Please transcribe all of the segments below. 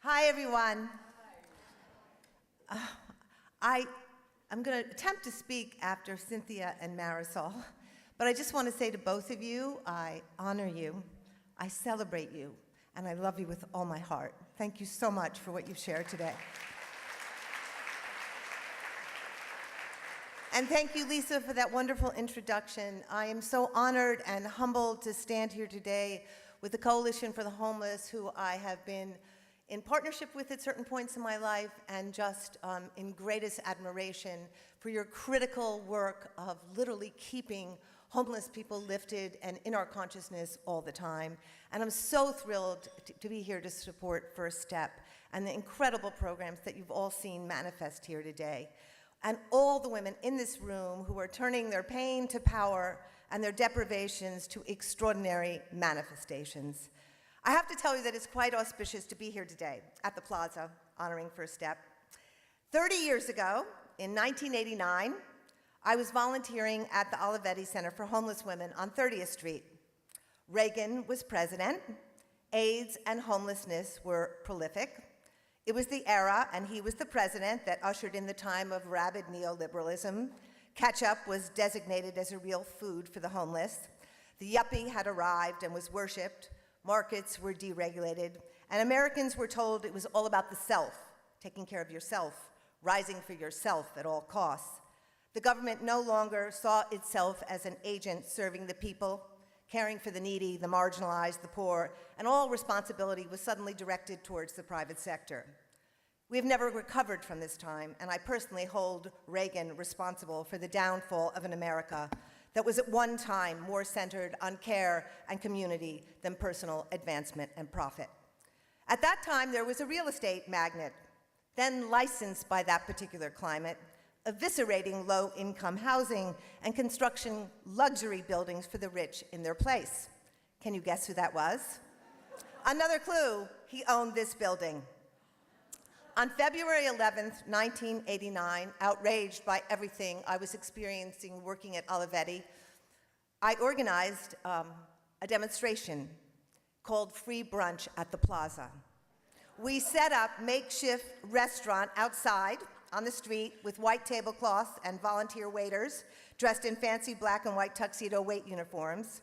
Hi, everyone. I'm going to attempt to speak after Cynthia and Marisol, but I just want to say to both of you, I honor you, I celebrate you, and I love you with all my heart. Thank you so much for what you've shared today. And thank you, Lisa, for that wonderful introduction. I am so honored and humbled to stand here today with the Coalition for the Homeless, who I have been in partnership with at certain points in my life, and just in greatest admiration for your critical work of literally keeping homeless people lifted and in our consciousness all the time. And I'm so thrilled to be here to support First Step and the incredible programs that you've all seen manifest here today. And all the women in this room who are turning their pain to power and their deprivations to extraordinary manifestations. I have to tell you that it's quite auspicious to be here today at the Plaza, honoring First Step. 30 years ago, in 1989, I was volunteering at the Olivetti Center for Homeless Women on 30th Street. Reagan was president. AIDS and homelessness were prolific. It was the era, and he was the president, that ushered in the time of rabid neoliberalism. Ketchup was designated as a real food for the homeless. The yuppie had arrived and was worshipped. Markets were deregulated, and Americans were told it was all about the self, taking care of yourself, rising for yourself at all costs. The government no longer saw itself as an agent serving the people, caring for the needy, the marginalized, the poor, and all responsibility was suddenly directed towards the private sector. We have never recovered from this time, and I personally hold Reagan responsible for the downfall of an America that was at one time more centered on care and community than personal advancement and profit. At that time, there was a real estate magnate, then licensed by that particular climate, eviscerating low-income housing and construction luxury buildings for the rich in their place. Can you guess who that was? Another clue, he owned this building. On February 11th, 1989, outraged by everything I was experiencing working at Olivetti, I organized a demonstration called Free Brunch at the Plaza. We set up makeshift restaurant outside on the street with white tablecloths and volunteer waiters dressed in fancy black and white tuxedo wait uniforms.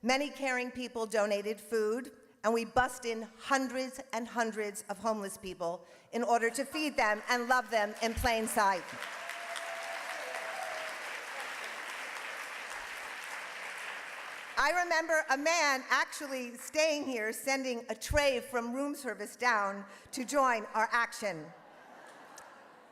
Many caring people donated food, and we bussed in hundreds and hundreds of homeless people in order to feed them and love them in plain sight. I remember a man actually staying here, sending a tray from room service down to join our action.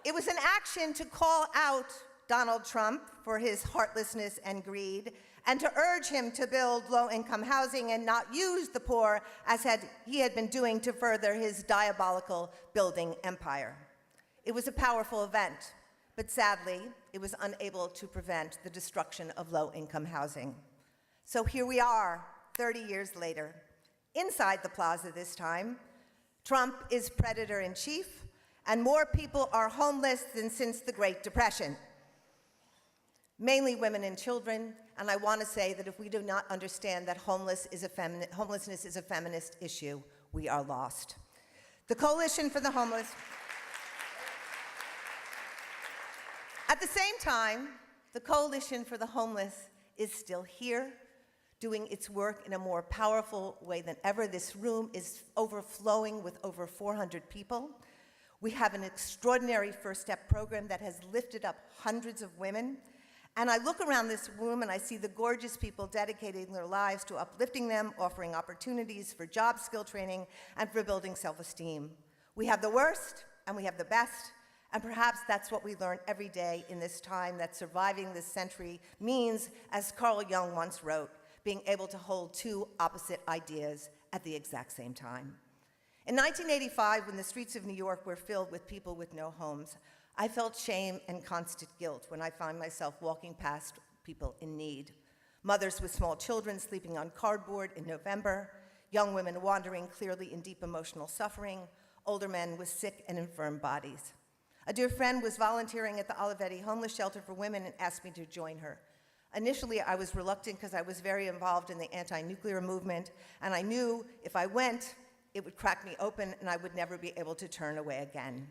It was an action to call out Donald Trump for his heartlessness and greed, and to urge him to build low-income housing and not use the poor as he had been doing to further his diabolical building empire. It was a powerful event, but sadly, it was unable to prevent the destruction of low-income housing. So here we are, 30 years later, inside the Plaza this time. Trump is predator-in-chief, and more people are homeless than since the Great Depression. Mainly women and children, and I want to say that if we do not understand that homelessness is a feminist issue, we are lost. The Coalition for the Homeless. At the same time, the Coalition for the Homeless is still here, doing its work in a more powerful way than ever. This room is overflowing with over 400 people. We have an extraordinary First Step program that has lifted up hundreds of women. And I look around this room and I see the gorgeous people dedicating their lives to uplifting them, offering opportunities for job skill training, and for building self-esteem. We have the worst and we have the best, and perhaps that's what we learn every day in this time, that surviving this century means, as Carl Jung once wrote, being able to hold two opposite ideas at the exact same time. In 1985, when the streets of New York were filled with people with no homes, I felt shame and constant guilt when I found myself walking past people in need. Mothers with small children sleeping on cardboard in November, young women wandering clearly in deep emotional suffering, older men with sick and infirm bodies. A dear friend was volunteering at the Olivetti Homeless Shelter for Women and asked me to join her. Initially, I was reluctant because I was very involved in the anti-nuclear movement, and I knew if I went, it would crack me open and I would never be able to turn away again.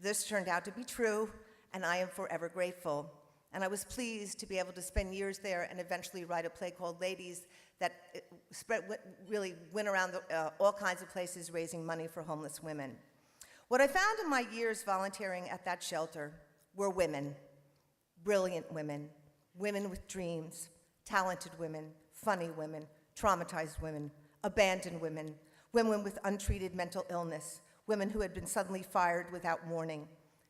This turned out to be true, and I am forever grateful. And I was pleased to be able to spend years there and eventually write a play called Ladies that really went around all kinds of places raising money for homeless women. What I found in my years volunteering at that shelter were women, brilliant women, women with dreams, talented women, funny women, traumatized women, abandoned women, women with untreated mental illness, women who had been suddenly fired without warning,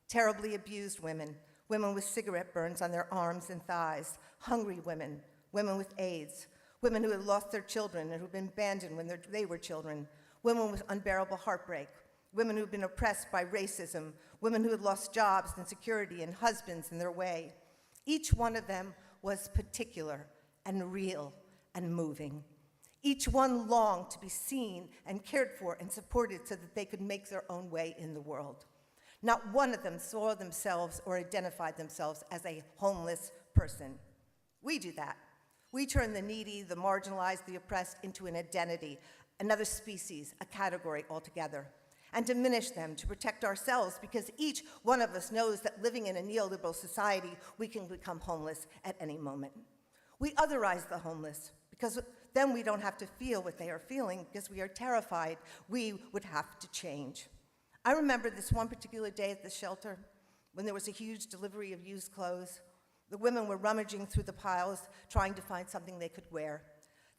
terribly abused women, women with cigarette burns on their arms and thighs, hungry women, women with AIDS, women who had lost their children and who had been abandoned when they were children, women with unbearable heartbreak, women who had been oppressed by racism, women who had lost jobs and security and husbands in their way. Each one of them was particular and real and moving. Each one longed to be seen and cared for and supported so that they could make their own way in the world. Not one of them saw themselves or identified themselves as a homeless person. We do that. We turn the needy, the marginalized, the oppressed into an identity, another species, a category altogether, and diminish them to protect ourselves because each one of us knows that living in a neoliberal society, we can become homeless at any moment. We otherize the homeless because then we don't have to feel what they are feeling because we are terrified we would have to change. I remember this one particular day at the shelter when there was a huge delivery of used clothes. The women were rummaging through the piles trying to find something they could wear.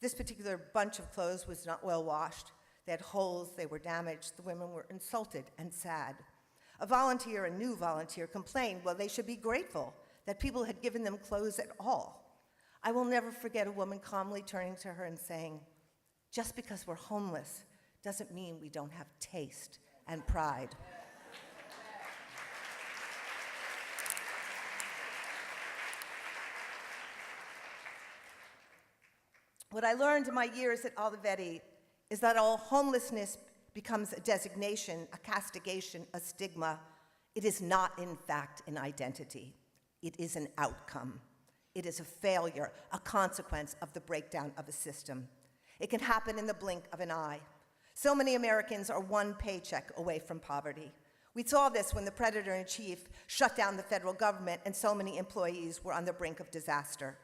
This particular bunch of clothes was not well washed. They had holes, they were damaged. The women were insulted and sad. A new volunteer, complained, well, they should be grateful that people had given them clothes at all. I will never forget a woman calmly turning to her and saying, just because we're homeless doesn't mean we don't have taste and pride. What I learned in my years at Olivetti is that all homelessness becomes a designation, a castigation, a stigma. It is not, in fact, an identity. It is an outcome. It is a failure, a consequence of the breakdown of a system. It can happen in the blink of an eye. So many Americans are one paycheck away from poverty. We saw this when the predator-in-chief shut down the federal government and so many employees were on the brink of disaster.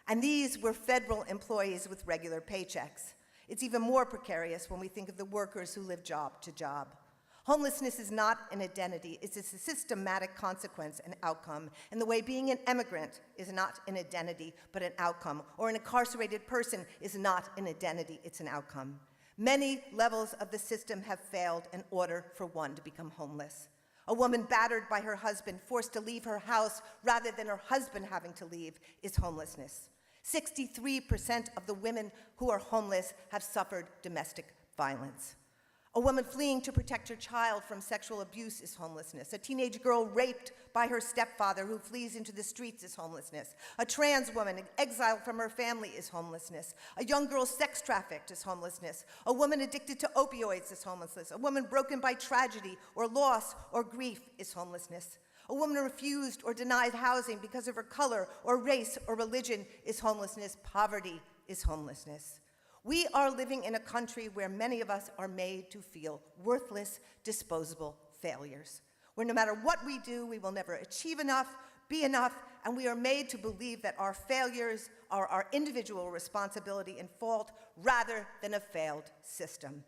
And these were federal employees with regular paychecks. It's even more precarious when we think of the workers who live job to job. Homelessness is not an identity, it's a systematic consequence and outcome, and the way being an immigrant is not an identity, but an outcome, or an incarcerated person is not an identity, it's an outcome. Many levels of the system have failed in order for one to become homeless. A woman battered by her husband, forced to leave her house rather than her husband having to leave, is homelessness. 63% of the women who are homeless have suffered domestic violence. A woman fleeing to protect her child from sexual abuse is homelessness. A teenage girl raped by her stepfather who flees into the streets is homelessness. A trans woman exiled from her family is homelessness. A young girl sex trafficked is homelessness. A woman addicted to opioids is homelessness. A woman broken by tragedy or loss or grief is homelessness. A woman refused or denied housing because of her color or race or religion is homelessness. Poverty is homelessness. We are living in a country where many of us are made to feel worthless, disposable failures, where no matter what we do, we will never achieve enough, be enough, and we are made to believe that our failures are our individual responsibility and fault rather than a failed system.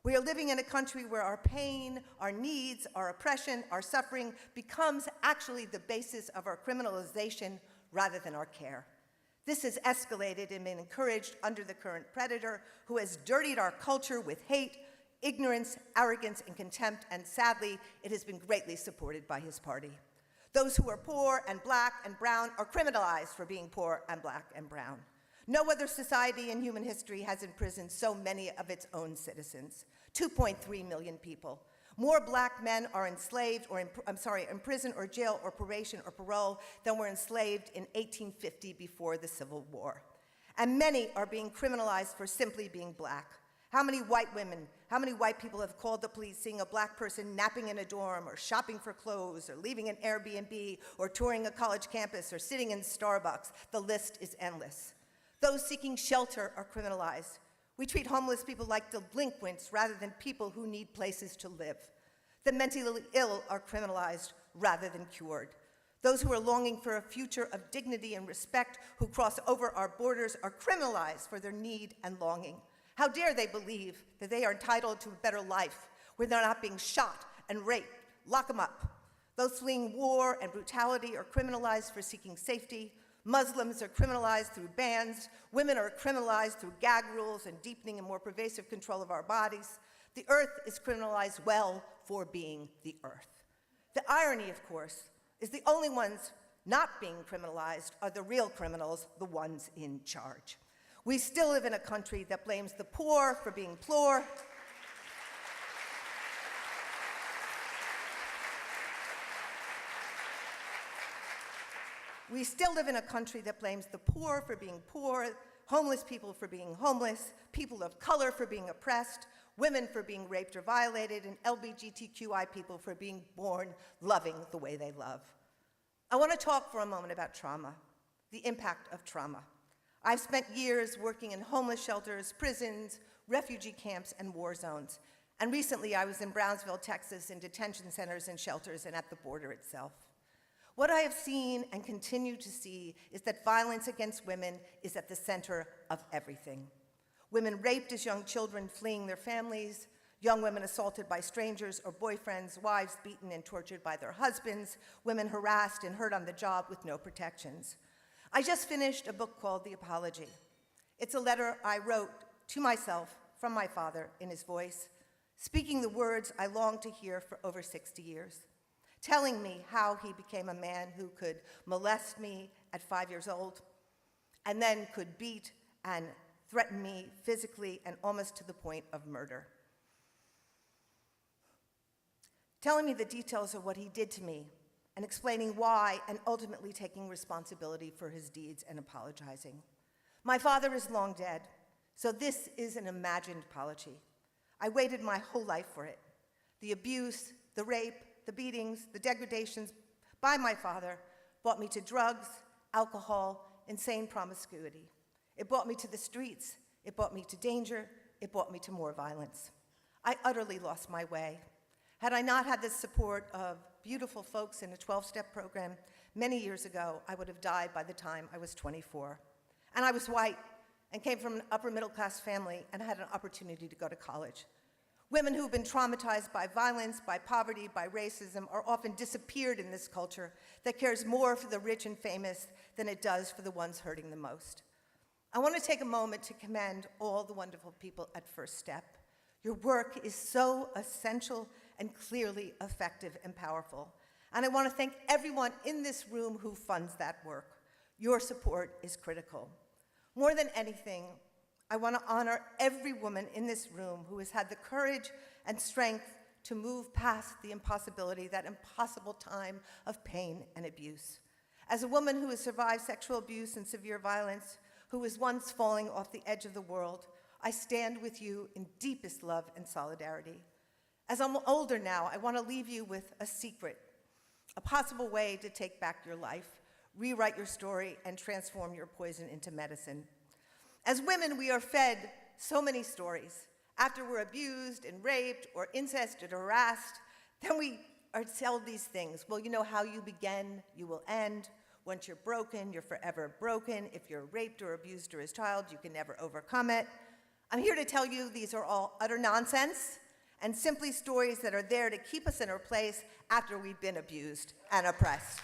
We are living in a country where our pain, our needs, our oppression, our suffering becomes actually the basis of our criminalization rather than our care. This has escalated and been encouraged under the current predator who has dirtied our culture with hate, ignorance, arrogance, and contempt, and sadly, it has been greatly supported by his party. Those who are poor and black and brown are criminalized for being poor and black and brown. No other society in human history has imprisoned so many of its own citizens, 2.3 million people. More black men are enslaved or in prison or jail or probation or parole than were enslaved in 1850 before the Civil War. And many are being criminalized for simply being black. How many white women, how many white people have called the police seeing a black person napping in a dorm or shopping for clothes or leaving an Airbnb or touring a college campus or sitting in Starbucks? The list is endless. Those seeking shelter are criminalized. We treat homeless people like delinquents rather than people who need places to live. The mentally ill are criminalized rather than cured. Those who are longing for a future of dignity and respect who cross over our borders are criminalized for their need and longing. How dare they believe that they are entitled to a better life where they're not being shot and raped? Lock them up. Those fleeing war and brutality are criminalized for seeking safety. Muslims are criminalized through bans. Women are criminalized through gag rules and deepening and more pervasive control of our bodies. The earth is criminalized well for being the earth. The irony, of course, is the only ones not being criminalized are the real criminals, the ones in charge. We still live in a country that blames the poor for being poor. We still live in a country that blames the poor for being poor, homeless people for being homeless, people of color for being oppressed, women for being raped or violated, and LGBTQI people for being born loving the way they love. I want to talk for a moment about trauma, the impact of trauma. I've spent years working in homeless shelters, prisons, refugee camps, and war zones. And recently I was in Brownsville, Texas, in detention centers and shelters and at the border itself. What I have seen and continue to see is that violence against women is at the center of everything. Women raped as young children fleeing their families, young women assaulted by strangers or boyfriends, wives beaten and tortured by their husbands, women harassed and hurt on the job with no protections. I just finished a book called The Apology. It's a letter I wrote to myself from my father in his voice, speaking the words I longed to hear for over 60 years. Telling me how he became a man who could molest me at 5 years old, and then could beat and threaten me physically and almost to the point of murder. Telling me the details of what he did to me, and explaining why, and ultimately taking responsibility for his deeds and apologizing. My father is long dead, so this is an imagined apology. I waited my whole life for it. The abuse, the rape, the beatings, the degradations by my father brought me to drugs, alcohol, insane promiscuity. It brought me to the streets. It brought me to danger. It brought me to more violence. I utterly lost my way. Had I not had the support of beautiful folks in a 12-step program many years ago, I would have died by the time I was 24. And I was white and came from an upper middle class family and had an opportunity to go to college. Women who've been traumatized by violence, by poverty, by racism are often disappeared in this culture that cares more for the rich and famous than it does for the ones hurting the most. I want to take a moment to commend all the wonderful people at First Step. Your work is so essential and clearly effective and powerful. And I want to thank everyone in this room who funds that work. Your support is critical. More than anything, I want to honor every woman in this room who has had the courage and strength to move past the impossibility, that impossible time of pain and abuse. As a woman who has survived sexual abuse and severe violence, who was once falling off the edge of the world, I stand with you in deepest love and solidarity. As I'm older now, I want to leave you with a secret, a possible way to take back your life, rewrite your story, and transform your poison into medicine. As women, we are fed so many stories. After we're abused and raped or incested or harassed, then we are told these things. Well, you know how you begin, you will end. Once you're broken, you're forever broken. If you're raped or abused as a child, you can never overcome it. I'm here to tell you these are all utter nonsense and simply stories that are there to keep us in our place after we've been abused and oppressed.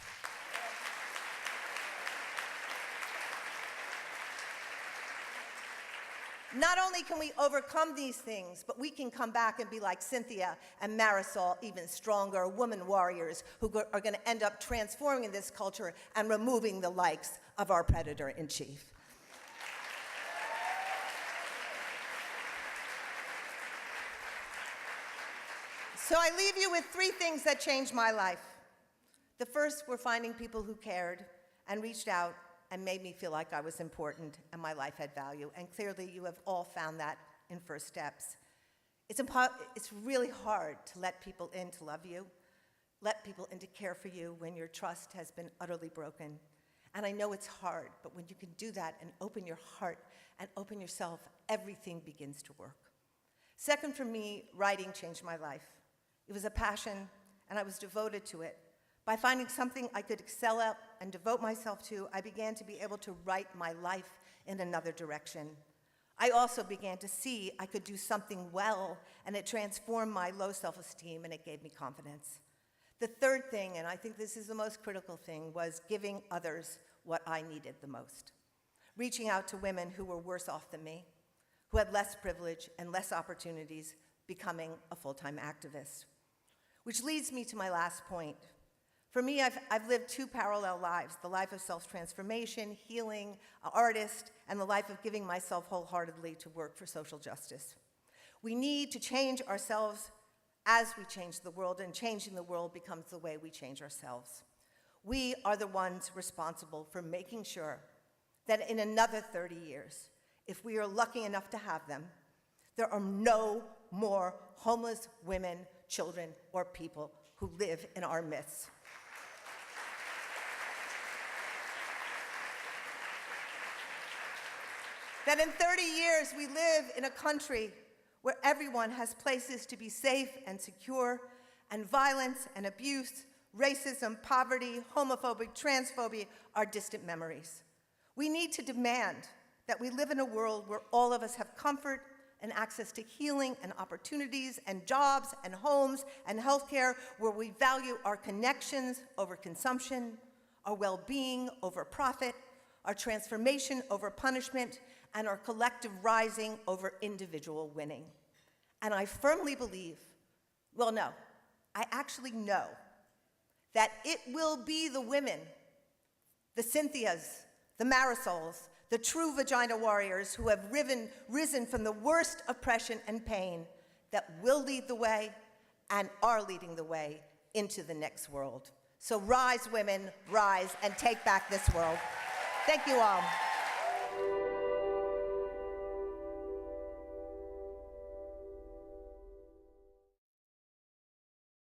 Not only can we overcome these things, but we can come back and be like Cynthia and Marisol, even stronger women warriors who are going to end up transforming this culture and removing the likes of our predator-in-chief. So I leave you with 3 things that changed my life. The first were finding people who cared and reached out and made me feel like I was important and my life had value. And clearly you have all found that in First Steps. It's really hard to let people in to love you, let people in to care for you when your trust has been utterly broken. And I know it's hard, but when you can do that and open your heart and open yourself, everything begins to work. Second, for me, writing changed my life. It was a passion, and I was devoted to it. By finding something I could excel at and devote myself to, I began to be able to write my life in another direction. I also began to see I could do something well, and it transformed my low self-esteem, and it gave me confidence. The third thing, and I think this is the most critical thing, was giving others what I needed the most. Reaching out to women who were worse off than me, who had less privilege and less opportunities, becoming a full-time activist. Which leads me to my last point. For me, I've lived two parallel lives, the life of self-transformation, healing, artist, and the life of giving myself wholeheartedly to work for social justice. We need to change ourselves as we change the world, and changing the world becomes the way we change ourselves. We are the ones responsible for making sure that in another 30 years, if we are lucky enough to have them, there are no more homeless women, children, or people who live in our midst. That in 30 years, we live in a country where everyone has places to be safe and secure, and violence and abuse, racism, poverty, homophobic, transphobia are distant memories. We need to demand that we live in a world where all of us have comfort and access to healing and opportunities and jobs and homes and healthcare, where we value our connections over consumption, our well-being over profit, our transformation over punishment, and our collective rising over individual winning. And I firmly believe, well, no, I actually know that it will be the women, the Cynthias, the Marisols, the true vagina warriors who have risen from the worst oppression and pain that will lead the way and are leading the way into the next world. So rise, women, rise, and take back this world. Thank you all.